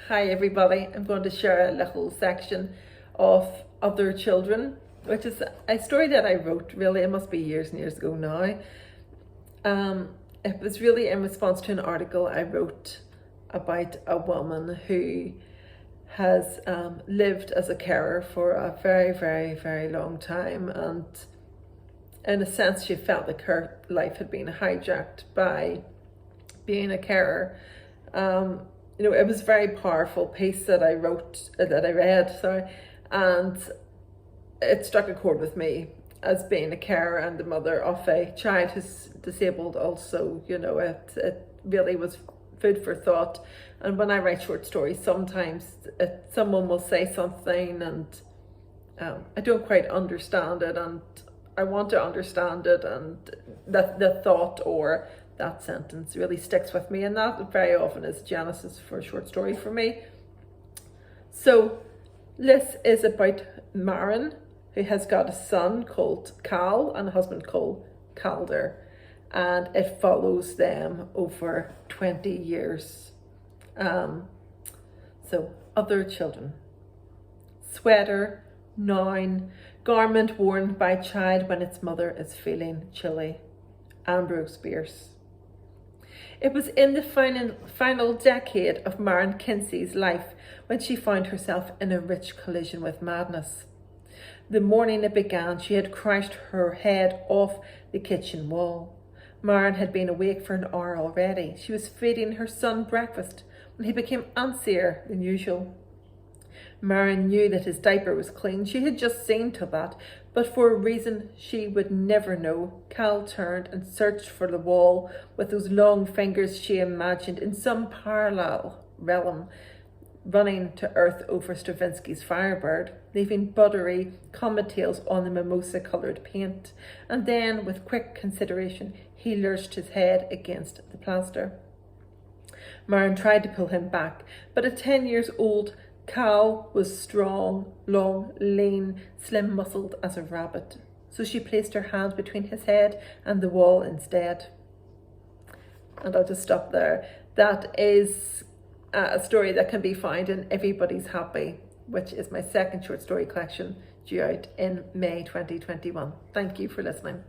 Hi everybody, I'm going to share a little section of Other Children, which is a story that I wrote, really, it must be years and years ago now. It was really in response to an article I wrote about a woman who has lived as a carer for a very, very, very long time, and in a sense she felt like her life had been hijacked by being a carer. It was a very powerful piece that I read, and it struck a chord with me as being a carer and the mother of a child who's disabled also. It really was food for thought. And when I write short stories, sometimes someone will say something and I don't quite understand it, and I want to understand it, and the thought or that sentence really sticks with me, and that very often is genesis for a short story for me. So this is about Maren, who has got a son called Cal and a husband called Calder, and it follows them over 20 years. So Other Children. Sweater, noun, garment worn by child when its mother is feeling chilly. Ambrose Bierce. It was in the final decade of Maren Kinsey's life when she found herself in a rich collision with madness. The morning it began, she had crashed her head off the kitchen wall. Maren had been awake for an hour already. She was feeding her son breakfast when he became antsier than usual. Maren knew that his diaper was clean. She had just seen to that, but for a reason she would never know, Cal turned and searched for the wall with those long fingers she imagined in some parallel realm, running to earth over Stravinsky's Firebird, leaving buttery comet-tails on the mimosa-coloured paint. And then, with quick consideration, he lurched his head against the plaster. Maren tried to pull him back, but at 10 years old, Cal was strong, long, lean, slim-muscled as a rabbit, so she placed her hand between his head and the wall instead. And I'll just stop there. That is a story that can be found in Everybody's Happy, which is my second short story collection, due out in May 2021. Thank you for listening.